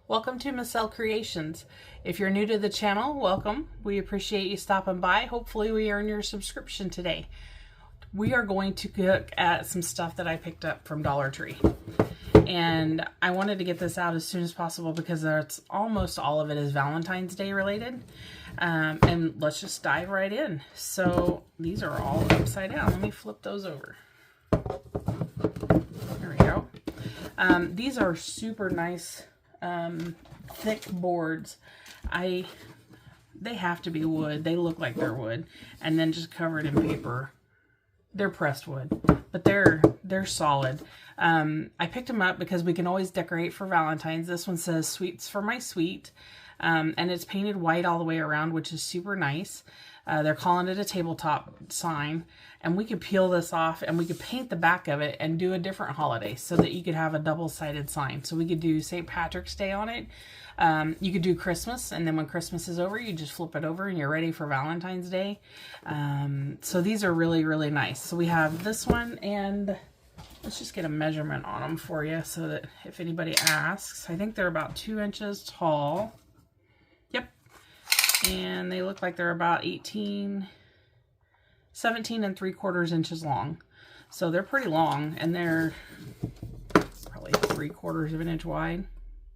Welcome to Miss L Creations. If you're new to the channel, welcome. We appreciate you stopping by. Hopefully we earn your subscription today. We are going to look at some stuff that I picked up from Dollar Tree. And I wanted to get this out as soon as possible because it's almost all of it is Valentine's Day related. And let's just dive right in. So these are all upside down. Let me flip those over. There we go. These are super nice thick boards. They have to be wood. They look like they're wood, and then just covered in paper. They're pressed wood, but they're solid. I picked them up because we can always decorate for Valentine's. This one says "Sweets for my sweet," and it's painted white all the way around, which is super nice. They're calling it a tabletop sign, and we could peel this off and we could paint the back of it and do a different holiday so that you could have a double-sided sign. So we could do St. Patrick's Day on it. You could do Christmas, and then when Christmas is over, you just flip it over and you're ready for Valentine's Day. So these are really, really nice. So we have this one, and let's just get a measurement on them for you so that if anybody asks. I think they're about 2 inches tall. Yep. And they look like they're about 17 3/4 inches long. So they're pretty long, and they're probably 3/4 of an inch wide.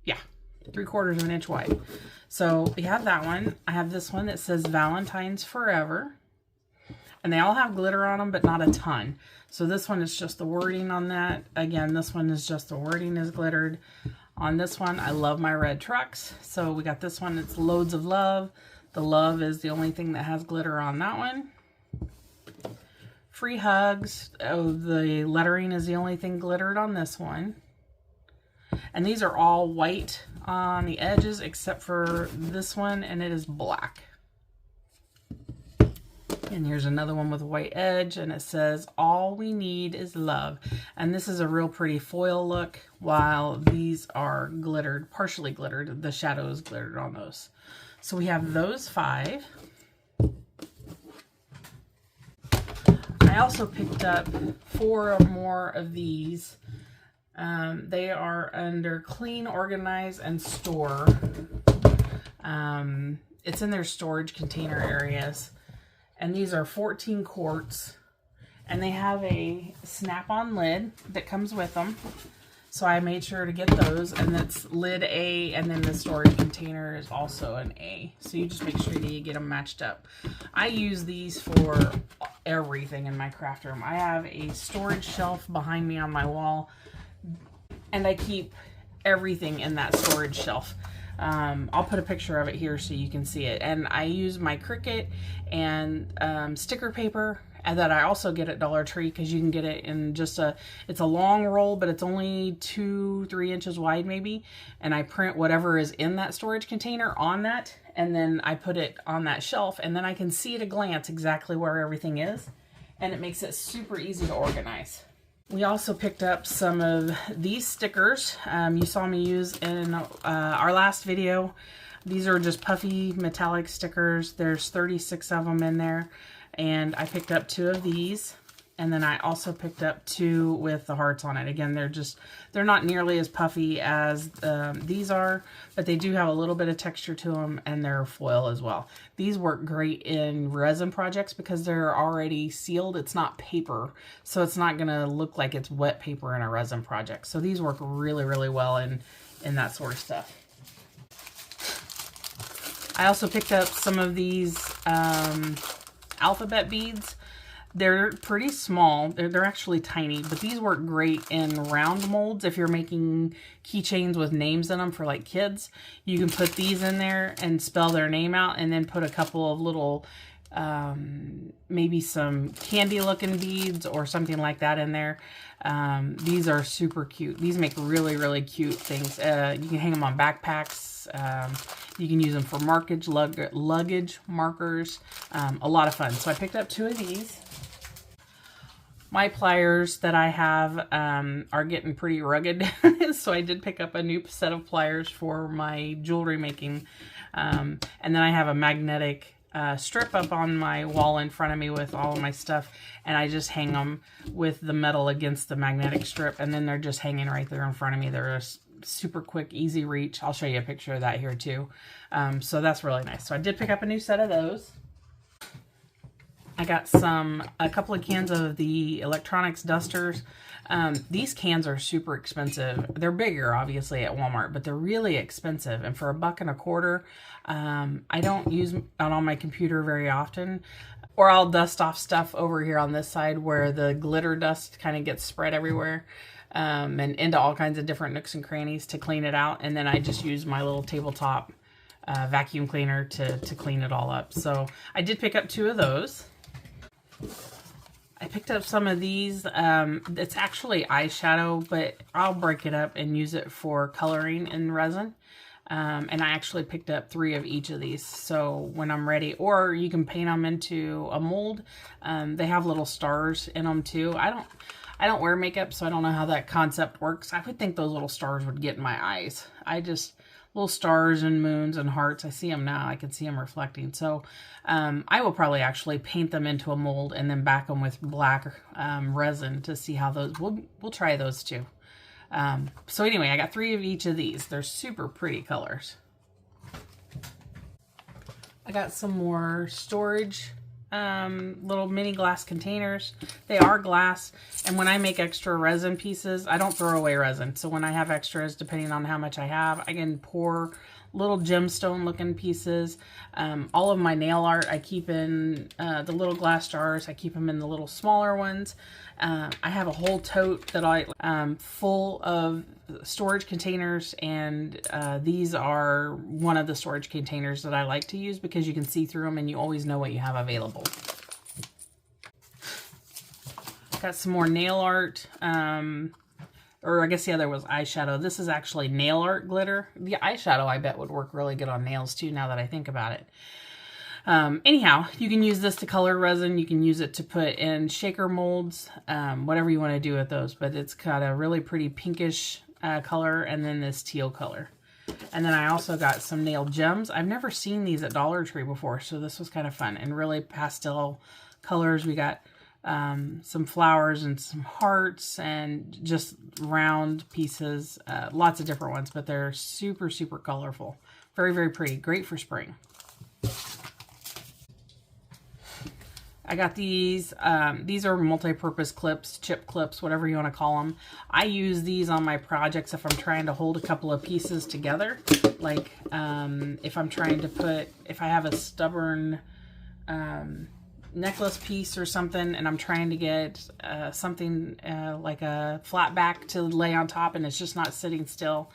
Yeah, 3/4 of an inch wide. So we have that one. I have this one that says Valentine's Forever. And they all have glitter on them, but not a ton. So this one is just the wording on that. Again, this one is just the wording is glittered. On this one, I love my red trucks. So we got this one, it's loads of love. The love is the only thing that has glitter on that one. Free hugs. Oh, the lettering is the only thing glittered on this one. And these are all white on the edges except for this one, and it is black. And here's another one with a white edge, and it says, "All we need is love." And this is a real pretty foil look, while these are glittered, partially glittered. The shadow is glittered on those. So we have those 5. I also picked up 4 more of these. They are under Clean, Organize, and Store. It's in their storage container areas. And these are 14 quarts. And they have a snap-on lid that comes with them. So I made sure to get those. And that's lid A, and then the storage container is also an A. So you just make sure that you get them matched up. I use these for everything in my craft room. I have a storage shelf behind me on my wall, and I keep everything in that storage shelf. I'll put a picture of it here so you can see it. And I use my Cricut and sticker paper that I also get at Dollar Tree, because you can get it in just it's a long roll, but it's only 2-3 inches wide maybe. And I print whatever is in that storage container on that, and then I put it on that shelf, and then I can see at a glance exactly where everything is, and it makes it super easy to organize. We also picked up some of these stickers you saw me use in our last video. These are just puffy metallic stickers. There's 36 of them in there. And I picked up 2 of these. And then I also picked up 2 with the hearts on it. Again, they're not nearly as puffy as these are, but they do have a little bit of texture to them, and they're foil as well. These work great in resin projects because they're already sealed. It's not paper, so it's not going to look like it's wet paper in a resin project. So these work really, really well in that sort of stuff. I also picked up some of these alphabet beads. They're pretty small. They're actually tiny, but these work great in round molds. If you're making keychains with names in them for like kids, you can put these in there and spell their name out, and then put a couple of little, maybe some candy looking beads or something like that in there. These are super cute. These make really, really cute things. You can hang them on backpacks. You can use them for luggage markers. A lot of fun. So I picked up 2 of these. My pliers that I have are getting pretty rugged, so I did pick up a new set of pliers for my jewelry making. And then I have a magnetic strip up on my wall in front of me with all of my stuff, and I just hang them with the metal against the magnetic strip, and then they're just hanging right there in front of me. They're super quick, easy reach. I'll show you a picture of that here too. So that's really nice. So I did pick up a new set of those. I got a couple of cans of the electronics dusters. These cans are super expensive. They're bigger, obviously, at Walmart, but they're really expensive. And for $1.25, I don't use it on my computer very often. Or I'll dust off stuff over here on this side where the glitter dust kind of gets spread everywhere. And into all kinds of different nooks and crannies to clean it out. And then I just use my little tabletop vacuum cleaner to clean it all up. So I did pick up 2 of those. I picked up some of these. It's actually eyeshadow, but I'll break it up and use it for coloring in resin. And I actually picked up 3 of each of these. So when I'm ready, or you can paint them into a mold. They have little stars in them too. I don't wear makeup, so I don't know how that concept works. I would think those little stars would get in my eyes. Little stars and moons and hearts. I see them now. I can see them reflecting. So I will probably actually paint them into a mold and then back them with black resin to see how those, we'll try those too. So anyway, I got 3 of each of these. They're super pretty colors. I got some more storage little mini glass containers. They are glass, and when I make extra resin pieces, I don't throw away resin. So when I have extras, depending on how much I have, I can pour little gemstone looking pieces. All of my nail art I keep in the little glass jars. I keep them in the little smaller ones. I have a whole tote that I full of storage containers, and these are one of the storage containers that I like to use because you can see through them and you always know what you have available. Got some more nail art, or I guess the other was eyeshadow. This is actually nail art glitter. The eyeshadow I bet would work really good on nails too, now that I think about it. Anyhow, you can use this to color resin. You can use it to put in shaker molds, whatever you want to do with those. But it's got a really pretty pinkish color, and then this teal color. And then I also got some nail gems. I've never seen these at Dollar Tree before, so this was kind of fun. And really pastel colors. We got some flowers and some hearts and just round pieces. Lots of different ones, but they're super, super colorful. Very, very pretty. Great for spring. I got these. These are multi-purpose clips, chip clips, whatever you want to call them. I use these on my projects if I'm trying to hold a couple of pieces together. Like if I'm trying to put, if I have a stubborn necklace piece or something and I'm trying to get something like a flat back to lay on top and it's just not sitting still,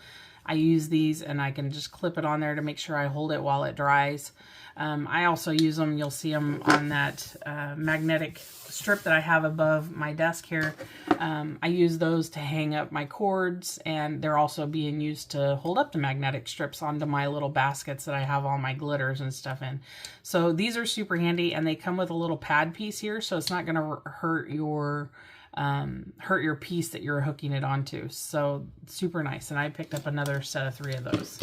I use these and I can just clip it on there to make sure I hold it while it dries. I also use them, you'll see them on that magnetic strip that I have above my desk here. I use those to hang up my cords, and they're also being used to hold up the magnetic strips onto my little baskets that I have all my glitters and stuff in. So these are super handy, and they come with a little pad piece here, so it's not going to hurt your piece that you're hooking it onto. So super nice, and I picked up another set of 3 of those.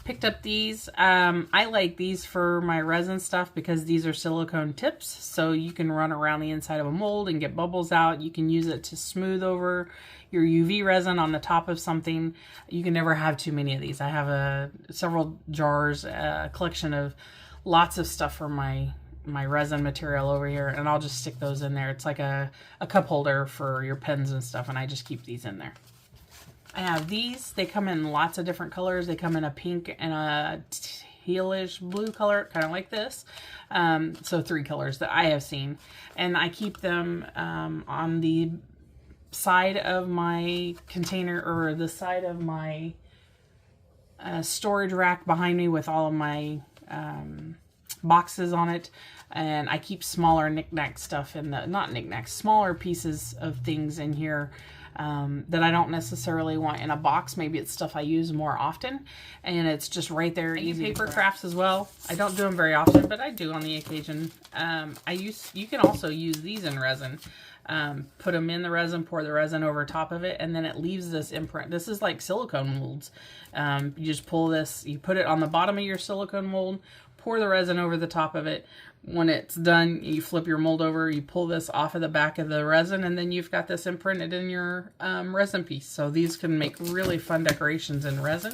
Picked up these. I like these for my resin stuff because these are silicone tips, so you can run around the inside of a mold and get bubbles out. You can use it to smooth over your UV resin on the top of something. You can never have too many of these. I have several jars, a collection of lots of stuff for my resin material over here, and I'll just stick those in there. It's like a cup holder for your pens and stuff, and I just keep these in there. I have these. They come in lots of different colors. They come in a pink and a tealish blue color, kind of like this. So 3 colors that I have seen. And I keep them on the side of my container, or the side of my storage rack behind me with all of my boxes on it. And I keep smaller knick-knack stuff in the, not knick-knacks, smaller pieces of things in here that I don't necessarily want in a box. Maybe it's stuff I use more often, and it's just right there. Easy paper crafts as well. I don't do them very often, but I do on the occasion. You can also use these in resin. Put them in the resin, pour the resin over top of it, and then it leaves this imprint. This is like silicone molds. You just pull this, you put it on the bottom of your silicone mold, pour the resin over the top of it, When it's done, you flip your mold over, you pull this off of the back of the resin, and then you've got this imprinted in your resin piece. So these can make really fun decorations in resin.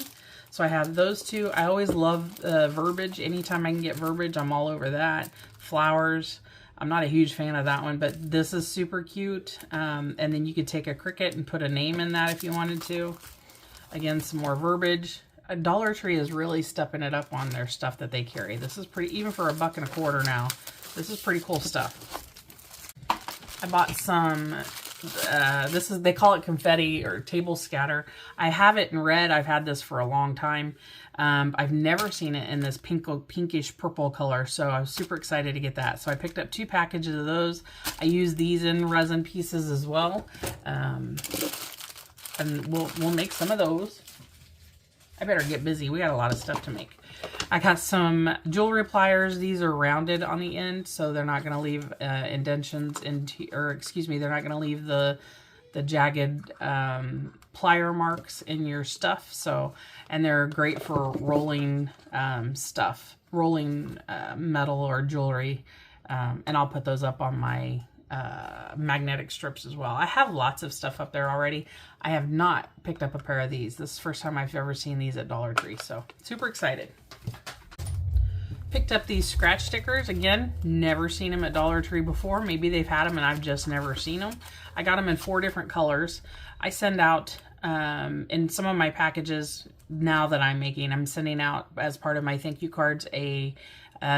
So I have those two. I always love verbiage. Anytime I can get verbiage, I'm all over that. Flowers. I'm not a huge fan of that one, but this is super cute. And then you could take a Cricut and put a name in that if you wanted to. Again, some more verbiage. Dollar Tree is really stepping it up on their stuff that they carry. This is pretty, even for $1.25 now. This is pretty cool stuff. I bought some, they call it confetti or table scatter. I have it in red. I've had this for a long time. I've never seen it in this pinkish purple color, so I was super excited to get that. So I picked up 2 packages of those. I use these in resin pieces as well. And we'll make some of those. I better get busy. We got a lot of stuff to make. I got some jewelry pliers. These are rounded on the end, so they're not going to leave indentions into, or excuse me, they're not going to leave the jagged plier marks in your stuff. So, and they're great for rolling stuff, rolling metal or jewelry. And I'll put those up on my magnetic strips as well. I have lots of stuff up there already. I have not picked up a pair of these. This is the first time I've ever seen these at Dollar Tree, so super excited. Picked up these scratch stickers. Again, never seen them at Dollar Tree before. Maybe they've had them and I've just never seen them. I got them in 4 different colors. I send out in some of my packages now that I'm making, I'm sending out as part of my thank you cards a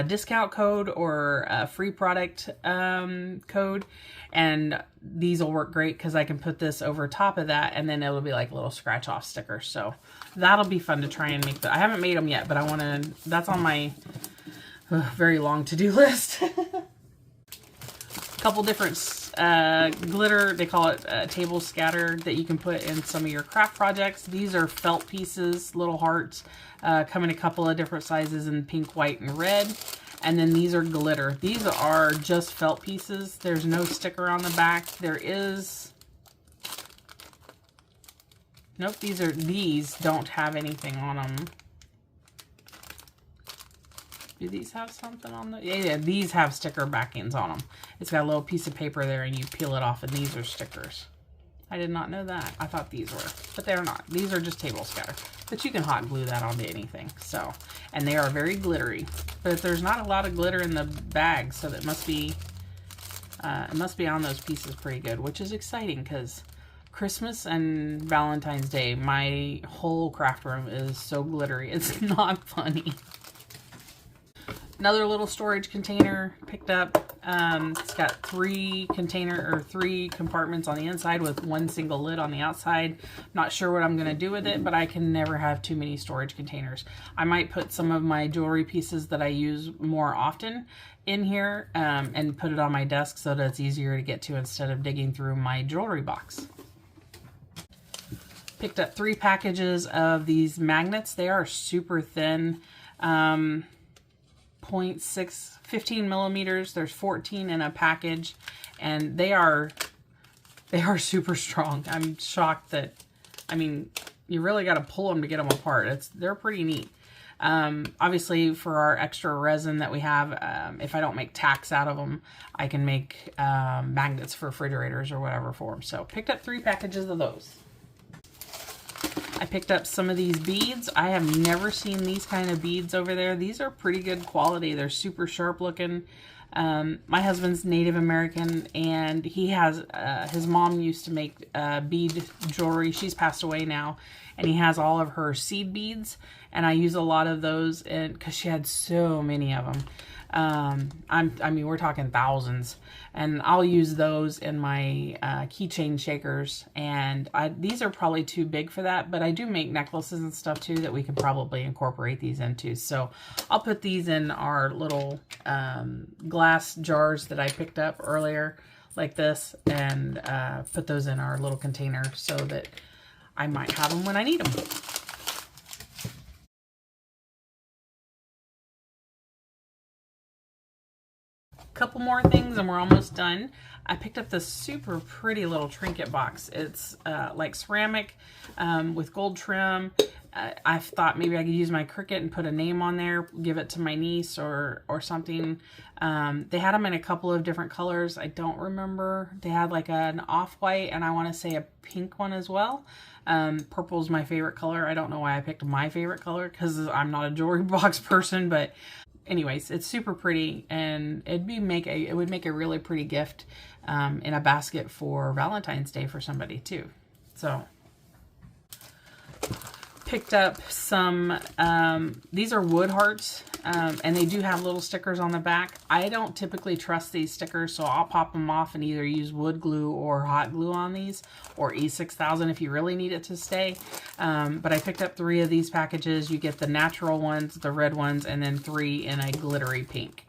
discount code or a free product code, and these will work great because I can put this over top of that and then it'll be like a little scratch off sticker. So that'll be fun to try and make. I haven't made them yet, but I want to, that's on my very long to-do list. A couple different glitter, they call it table scatter, that you can put in some of your craft projects. These are felt pieces, little hearts, come in a couple of different sizes in pink, white, and red. And then these are glitter. These are just felt pieces. There's no sticker on the back. There is, nope, these don't have anything on them. Do these have something on them? Yeah, these have sticker backings on them. It's got a little piece of paper there and you peel it off and these are stickers. I did not know that. I thought these were, but they're not. These are just table scatter, but you can hot glue that onto anything. So, and they are very glittery, but there's not a lot of glitter in the bag, so that must be, it must be on those pieces pretty good, which is exciting because Christmas and Valentine's Day, my whole craft room is so glittery. It's not funny. Another little storage container picked up. It's got 3 compartments on the inside with 1 single lid on the outside. Not sure what I'm going to do with it, but I can never have too many storage containers. I might put some of my jewelry pieces that I use more often in here and put it on my desk so that it's easier to get to instead of digging through my jewelry box. Picked up 3 packages of these magnets. They are super thin. 15 millimeters. There's 14 in a package, and they are super strong. I'm shocked that, I mean, you really got to pull them to get them apart. They're pretty neat. Obviously, for our extra resin that we have, if I don't make tacks out of them, I can make magnets for refrigerators or whatever for them. So picked up 3 packages of those. I picked up some of these beads. I have never seen these kind of beads over there. These are pretty good quality. They're super sharp looking. My husband's Native American, and he has, his mom used to make bead jewelry. She's passed away now, and he has all of her seed beads, and I use a lot of those because she had so many of them. I mean, we're talking thousands, and I'll use those in my keychain shakers, and these are probably too big for that, but I do make necklaces and stuff too that we could probably incorporate these into. So I'll put these in our little glass jars that I picked up earlier like this, and put those in our little container so that I might have them when I need them. couple more things and we're almost done. I picked up this super pretty little trinket box. It's like ceramic with gold trim. I thought maybe I could use my Cricut and put a name on there, give it to my niece or something. They had them in a couple of different colors. I don't remember. They had like an off-white and I want to say a pink one as well. Purple is my favorite color. I don't know why I picked my favorite color because I'm not a jewelry box person, but anyways, it's super pretty and it would make a really pretty gift in a basket for Valentine's Day for somebody too. So picked up some, these are wood hearts, and they do have little stickers on the back. I don't typically trust these stickers, so I'll pop them off and either use wood glue or hot glue on these, or E6000 if you really need it to stay. But I picked up 3 of these packages. You get the natural ones, the red ones, and then 3 in a glittery pink.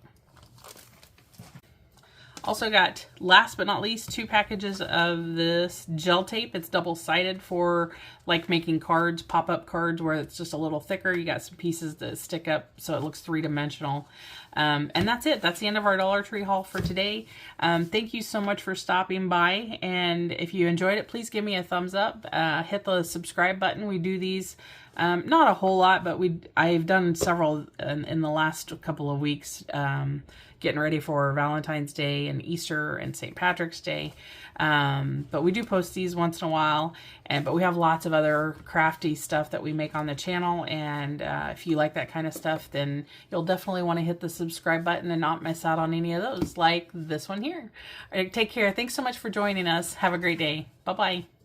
Also got, last but not least, 2 packages of this gel tape. It's double-sided for like making cards, pop-up cards where it's just a little thicker. You got some pieces that stick up so it looks 3-dimensional. And that's it. That's the end of our Dollar Tree haul for today. Thank you so much for stopping by. And if you enjoyed it, please give me a thumbs up. Hit the subscribe button. We do these not a whole lot, but I've done several in the last couple of weeks, getting ready for Valentine's Day and Easter and St. Patrick's Day. But we do post these once in a while, but we have lots of other crafty stuff that we make on the channel. And if you like that kind of stuff, then you'll definitely want to hit the subscribe button and not miss out on any of those, like this one here. All right, take care. Thanks so much for joining us. Have a great day. Bye-bye.